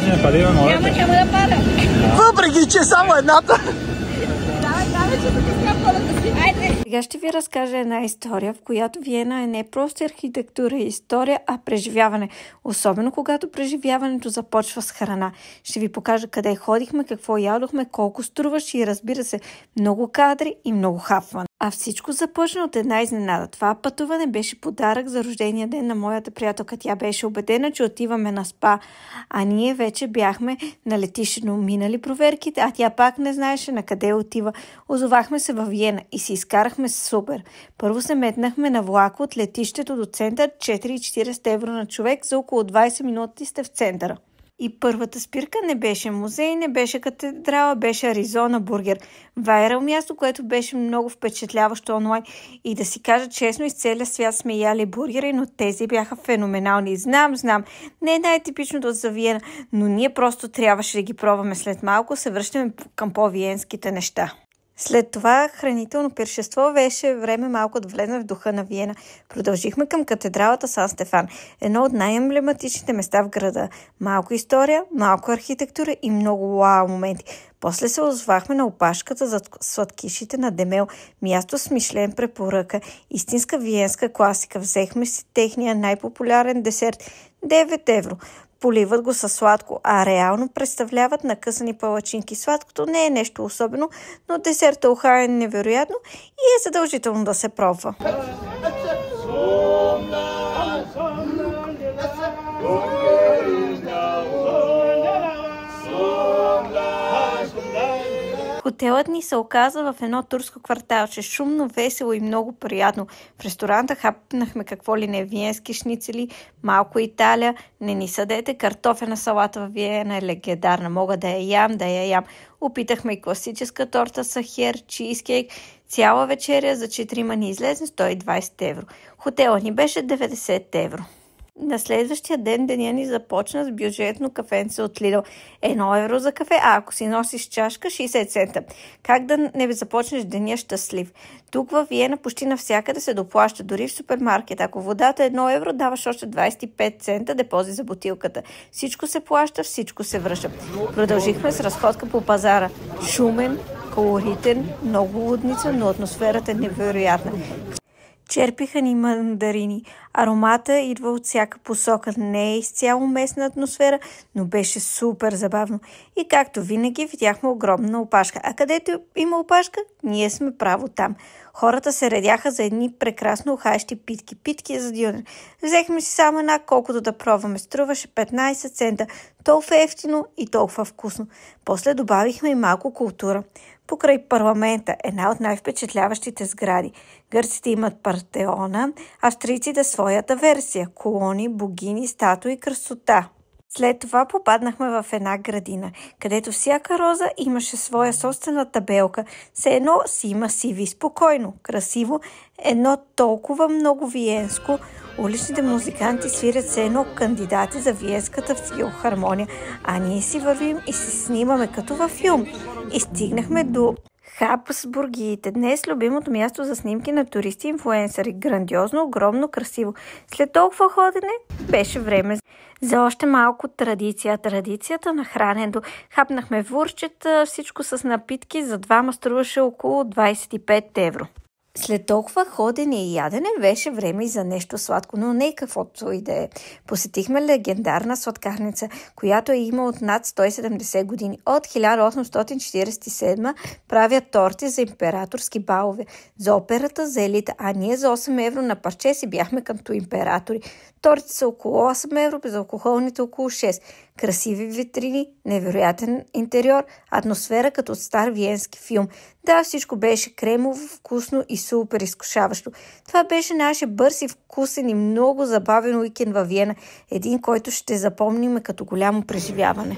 кажа, не пади, моля. Няма да пада. Въпреки, че само едната. Сега ще ви разкажа една история, в която Виена е не просто архитектура и история, а преживяване. Особено когато преживяването започва с храна. Ще ви покажа къде ходихме, какво ядохме, колко струваше и разбира се, много кадри и много хапване. А всичко започна от една изненада. Това пътуване беше подарък за рождения ден на моята приятелка. Тя беше убедена, че отиваме на спа, а ние вече бяхме на летището, минали проверките, а тя пак не знаеше на къде отива. Озовахме се във Виена и си изкарахме супер. Първо се метнахме на влака от летището до център, 4,40 евро на човек, за около 20 минути сте в центъра. И първата спирка не беше музей, не беше катедрала, беше Аризона бургер. Вайрал място, което беше много впечатляващо онлайн. И да си кажа честно, из целия свят сме яли бургери, но тези бяха феноменални. Знам, не е най-типичното за Виена, но ние просто трябваше да ги пробваме. След малко се връщаме към по-виенските неща. След това хранително пиршество беше време малко да влезем в духа на Виена. Продължихме към катедралата Сан Стефан, едно от най-емблематичните места в града. Малко история, малко архитектура и много вау моменти. После се озвахме на опашката за сладкишите на Демел, място с Мишлен препоръка, истинска виенска класика. Взехме си техния най-популярен десерт – 9 евро. Поливат го със сладко, а реално представляват накъсани палачинки. Сладкото не е нещо особено, но десерта уха е невероятно и е задължително да се пробва. Хотелът ни се оказа в едно турско кварталче, шумно, весело и много приятно. В ресторанта хапнахме какво ли не, виенски шницели, малко Италия. Не ни съдете, картофена салата в Виена е легендарна. Мога да я ям. Опитахме и класическа торта сахер, чизкейк. Цяла вечеря за 4 ни излезе 120 евро. Хотелът ни беше 90 евро. На следващия ден деня ни започна с бюджетно кафенце от Lidl. 1 евро за кафе, а ако си носиш чашка, 60 цента. Как да не започнеш деня щастлив? Тук във Виена почти навсякъде се доплаща, дори в супермаркет. Ако водата е 1 евро, даваш още 25 цента депозит за бутилката. Всичко се плаща, всичко се връща. Продължихме с разходка по пазара. Шумен, колоритен, много лудница, но атмосферата е невероятна. Черпиха ни мандарини. Аромата идва от всяка посока. Не е изцяло местна атмосфера, но беше супер забавно. И както винаги видяхме огромна опашка. А където има опашка, ние сме право там. Хората се редяха за едни прекрасно ухаещи питки. Питки за дюнер. Взехме си само една, колкото да пробваме. Струваше 15 цента. Толкова ефтино и толкова вкусно. После добавихме и малко култура. Покрай парламента, една от най-впечатляващите сгради. Гърците имат Партеона, австрийците своята версия – колони, богини, статуи, красота. След това попаднахме в една градина, където всяка роза имаше своя собствена табелка. Все едно си има сиви, спокойно, красиво, едно толкова много виенско. Уличните музиканти свирят все едно кандидати за виенската филхармония, а ние си вървим и се снимаме като във филм. И стигнахме до Хабсбургиите. Днес любимото място за снимки на туристи и инфлуенсъри. Грандиозно, огромно, красиво. След толкова ходене беше време за още малко традиция. Традицията на храненето. Хапнахме вурчета, всичко с напитки. За двама струваше около 25 евро. След толкова ходене и ядене беше време и за нещо сладко, но не каквото и да е. Посетихме легендарна сладкарница, която има от над 170 години. От 1847 правят торти за императорски балове, за операта, за елита, а ние за 8 евро на парче си бяхме като императори. Тортите са около 8 евро, безалкохолните около 6. Красиви витрини, невероятен интериор, атмосфера като от стар виенски филм. Да, всичко беше кремово, вкусно и супер изкушаващо. Това беше нашия бърз и вкусен и много забавен уикенд във Виена. Един, който ще запомним като голямо преживяване.